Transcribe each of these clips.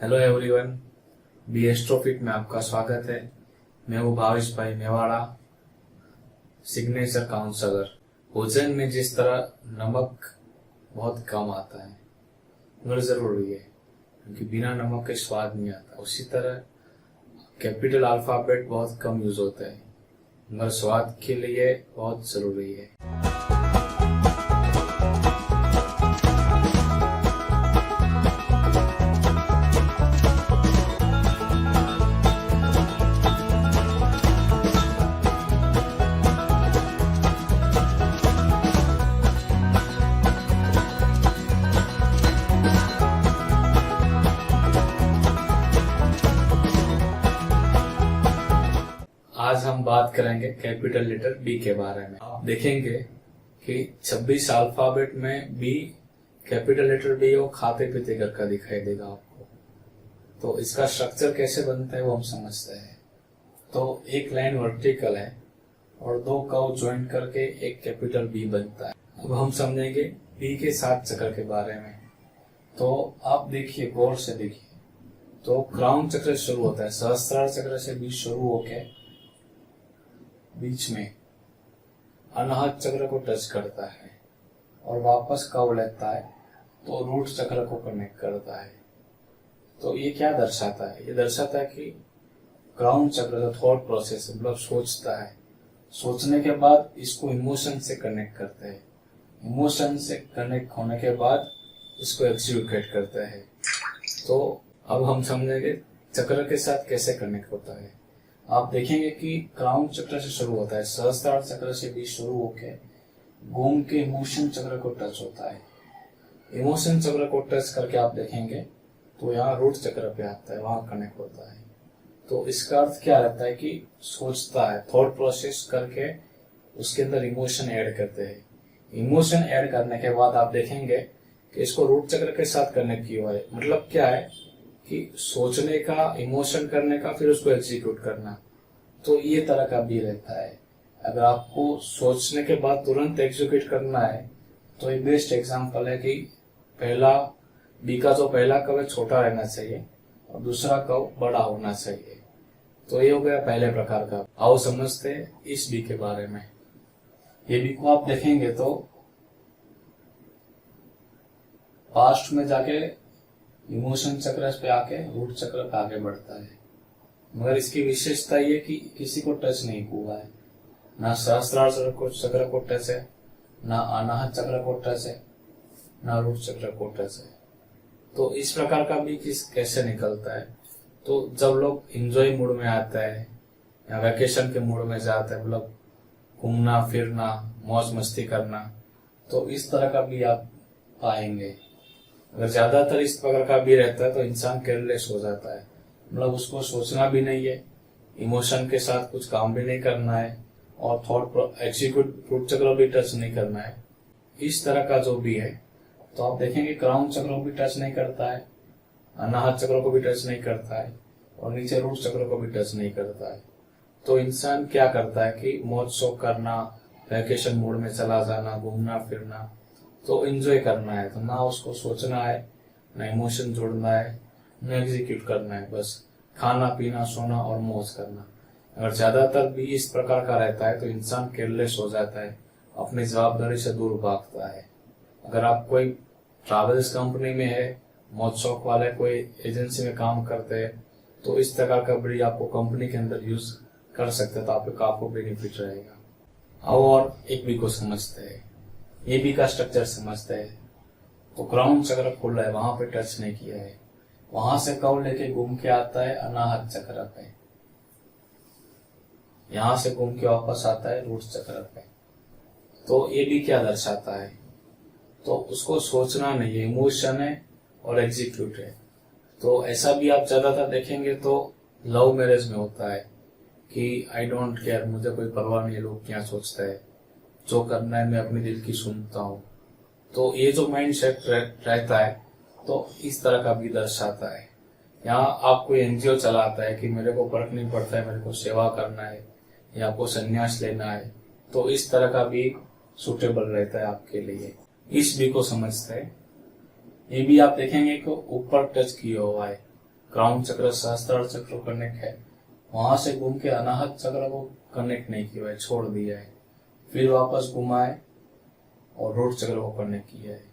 Hello everyone, B एस्ट्रोफिट में आपका स्वागत है। मैं हूँ भावेश भाई मेवाड़ा, सिग्नेचर काउंसलर। भोजन में जिस तरह नमक बहुत कम आता है मगर जरूरी है, क्योंकि बिना नमक के स्वाद नहीं आता, उसी तरह कैपिटल अल्फाबेट बहुत कम यूज होता है मगर स्वाद के लिए बहुत जरूरी है। आज हम बात करेंगे कैपिटल लेटर बी के बारे में। आप देखेंगे कि 26 अल्फाबेट में बी, कैपिटल लेटर बी वो खाते पीते घर का दिखाई देगा आपको। तो इसका स्ट्रक्चर कैसे बनता है वो हम समझते हैं। तो एक लाइन वर्टिकल है और दो कर्व ज्वाइन करके एक कैपिटल बी बनता है। अब हम समझेंगे बी के 7 चक्र के बारे में। तो आप देखिए, गौर से देखिए, तो क्राउन चक्र से शुरू होता है, सहस्त्रार चक्र से बी शुरू होके बीच में अनाहत चक्र को टच करता है और वापस कर्व लेता है तो रूट चक्र को कनेक्ट करता है। तो ये क्या दर्शाता है? ये दर्शाता है कि क्राउन चक्र जो थॉट प्रोसेस मतलब सोचता है, सोचने के बाद इसको इमोशन से कनेक्ट करते हैं, इमोशन से कनेक्ट होने के बाद इसको एग्जीक्यूट करते हैं। तो अब हम समझेंगे चक्र के साथ कैसे कनेक्ट होता है। आप देखेंगे कि क्राउन चक्र से शुरू होता है, सहस्त्रार चक्र से भी शुरू होके घूम के इमोशन चक्र को टच होता है। इमोशन चक्र को टच करके आप देखेंगे तो यहाँ रूट चक्र पे आता है, वहां कनेक्ट होता है। तो इसका अर्थ क्या रहता है कि सोचता है, थॉट प्रोसेस करके उसके अंदर इमोशन ऐड करते हैं। इमोशन ऐड करने के बाद आप देखेंगे कि इसको रूट चक्र के साथ कनेक्ट किया हुआ है। मतलब क्या है कि सोचने का, इमोशन करने का, फिर उसको एग्जीक्यूट करना। तो ये तरह का बी रहता है। अगर आपको सोचने के बाद तुरंत एग्जीक्यूट करना है तो ये बेस्ट एग्जांपल है कि पहला बी का जो पहला कर्व है छोटा रहना चाहिए और दूसरा कर्व बड़ा होना चाहिए। तो ये हो गया पहले प्रकार का। आओ समझते हैं इस बी के बारे में। ये बी को आप देखेंगे तो पास्ट में जाके इमोशन चक्र पे आके रूट चक्र पे आगे बढ़ता है, मगर इसकी विशेषता ये कि किसी को टच नहीं हुआ है, ना सहस्त्रार चक्र को टच है, ना अनाहत चक्र को टच है, ना रूट चक्र को टच है। तो इस प्रकार का भी कैसे निकलता है? तो जब लोग एंजॉय मूड में आता है या वेकेशन के मूड में जाता है, मतलब घूमना फिरना, मौज मस्ती करना, तो इस तरह का भी आप पाएंगे। अगर ज्यादातर इस प्रकार का भी रहता है तो इंसान केयरलेस हो जाता है, मतलब उसको सोचना भी नहीं है, इमोशन के साथ कुछ काम भी नहीं करना है और थॉट एग्जीक्यूट रूट चक्र भी टच नहीं करना है। इस तरह का जो भी है, तो आप देखेंगे क्राउन चक्र को भी टच नहीं करता है, अनाहत चक्र को भी टच नहीं करता है और नीचे रूट चक्र को भी टच नहीं करता है। तो इंसान क्या करता है कि मौज शौक करना, वैकेशन मूड में चला जाना, घूमना फिरना, तो एंजॉय करना है। तो ना उसको सोचना है, ना इमोशन जोड़ना है, ना एग्जीक्यूट करना है, बस खाना पीना सोना और मौज करना। अगर ज्यादातर भी इस प्रकार का रहता है तो इंसान केयरलेस हो जाता है, अपनी जवाबदारी से दूर भागता है। अगर आप कोई ट्रैवल्स कंपनी में है, मौज शौक वाले कोई एजेंसी में काम करते हैं, तो इस प्रकार का ब्री आपको कंपनी के अंदर यूज कर सकते हैं, तो आपको बेनिफिट रहेगा। और एक बी को समझते हैं, ये बी का स्ट्रक्चर समझते हैं। तो क्राउन चक्र खुला है, वहां पे टच नहीं किया है, वहां से कर्व लेके घूम के आता है अनाहत चक्र पे, यहां से घूम के वापस आता है रूट चक्र पे। तो ये भी क्या दर्शाता है? तो उसको सोचना नहीं है, इमोशन है और एग्जीक्यूट है। तो ऐसा भी आप ज्यादातर देखेंगे तो लव मैरिज में होता है कि आई डोंट केयर, मुझे कोई परवाह नहीं है लोग क्या सोचते हैं, जो करना है मैं अपने दिल की सुनता हूँ। तो ये जो माइंड सेट रहता है तो इस तरह का भी दर्शाता है। यहाँ आप कोई एनजीओ चलाता है कि मेरे को फर्क नहीं पड़ता है, मेरे को सेवा करना है या आपको संन्यास लेना है, तो इस तरह का भी सुटेबल रहता है आपके लिए। इस बी को समझते हैं। ये भी आप देखेंगे कि ऊपर टच किया हुआ है, क्राउन चक्र सहस्त्रार चक्र को कनेक्ट है, वहां से घूम के अनाहत चक्र को कनेक्ट नहीं किया है, छोड़ दिया है, फिर वापस घुमाए और रूट चक्र को कनेक्ट किया है।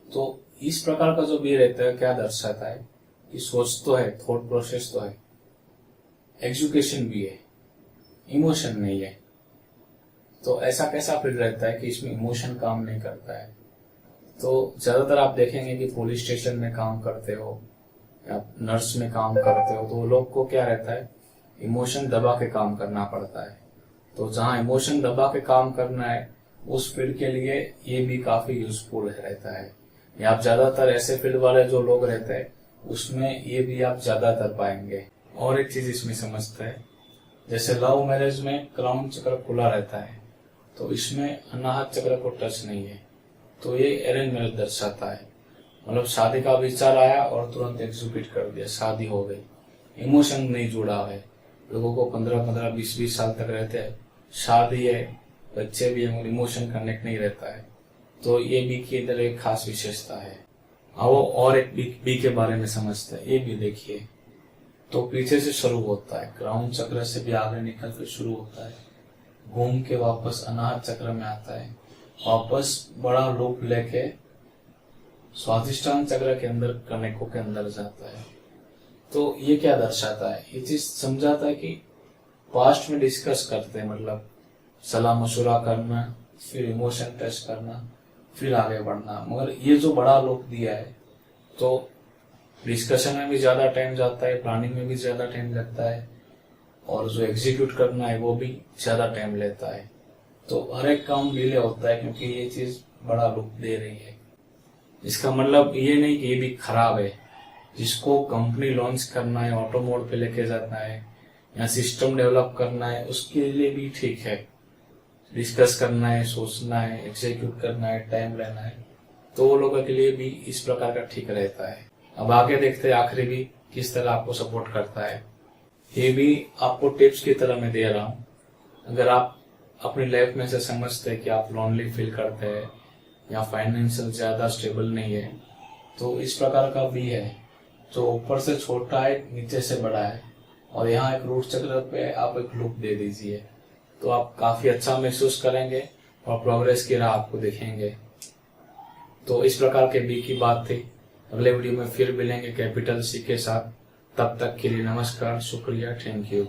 तो इस प्रकार का जो भी रहता है क्या दर्शाता है कि सोच तो है, थॉट प्रोसेस तो है, एग्जीक्यूशन भी है, इमोशन नहीं है। तो ऐसा कैसा फिर रहता है कि इसमें इमोशन काम नहीं करता है। तो ज्यादातर आप देखेंगे कि पुलिस स्टेशन में काम करते हो या नर्स में काम करते हो, तो वो लोग को क्या रहता है, इमोशन दबा के काम करना पड़ता है। तो जहाँ इमोशन दबा के काम करना है उस फील्ड के लिए ये भी काफी यूजफुल रहता है। या आप ज्यादातर ऐसे फील्ड वाले जो लोग रहते हैं उसमें ये भी आप ज्यादातर पाएंगे। और एक चीज इसमें समझते हैं, जैसे लव मैरिज में क्राउन चक्र खुला रहता है, तो इसमें अनाहत चक्र को टच नहीं है, तो ये अरेंज मैरिज दर्शाता है। मतलब शादी का विचार आया और तुरंत एग्जीक्यूट कर दिया, शादी हो गई, इमोशन नहीं जुड़ा है। लोगों को 15-15, 20-20 साल तक रहते हैं, शादी है, बच्चे भी हैं, इमोशन कनेक्ट नहीं रहता है। तो ये बी की इधर एक खास विशेषता है। अब वो और एक बी के बारे में समझते हैं। ये भी देखिए, तो पीछे से शुरू होता है, क्राउन चक्र से भी आगे निकल के शुरू होता है, घूम के वापस अनाहत चक्र में आता है, वापस बड़ा लूप लेके स्वाधिष्ठान चक्र के अंदर कनेक्ट होकर अंदर जाता है। तो ये क्या दर्शाता है, ये चीज समझाता है कि पास्ट में डिस्कस करते हैं, मतलब सलाह मशुरा करना, फिर इमोशन टच करना, फिर आगे बढ़ना। मगर ये जो बड़ा लूप दिया है, तो डिस्कशन में भी ज्यादा टाइम जाता है, प्लानिंग में भी ज्यादा टाइम लगता है, और जो एग्जीक्यूट करना है वो भी ज्यादा टाइम लेता है। तो हर एक काम डिले होता है क्योंकि ये चीज बड़ा लूप दे रही है। इसका मतलब ये नहीं कि ये भी खराब है। जिसको कंपनी लॉन्च करना है, ऑटो मोड पे लेके जाना है या सिस्टम डेवलप करना है, उसके लिए भी ठीक है। डिस्कस करना है, सोचना है, एग्जीक्यूट करना है, टाइम लेना है, तो वो लोगों के लिए भी इस प्रकार का ठीक रहता है। अब आगे देखते हैं आखिरी भी किस तरह आपको सपोर्ट करता है। ये भी आपको टिप्स की तरह मैं दे रहा हूँ। अगर आप अपनी लाइफ में से समझते हैं कि आप लोनली फील करते हैं या फाइनेंशियल ज्यादा स्टेबल नहीं है, तो इस प्रकार का भी है, जो ऊपर से छोटा है, नीचे से बड़ा है, और यहाँ एक रूट चक्र पे आप एक लूप दे दीजिए, तो आप काफी अच्छा महसूस करेंगे और प्रोग्रेस की राह आपको दिखेंगे। तो इस प्रकार के बी की बात थी। अगले वीडियो में फिर मिलेंगे कैपिटल सी के साथ। तब तक के लिए नमस्कार, शुक्रिया, थैंक यू।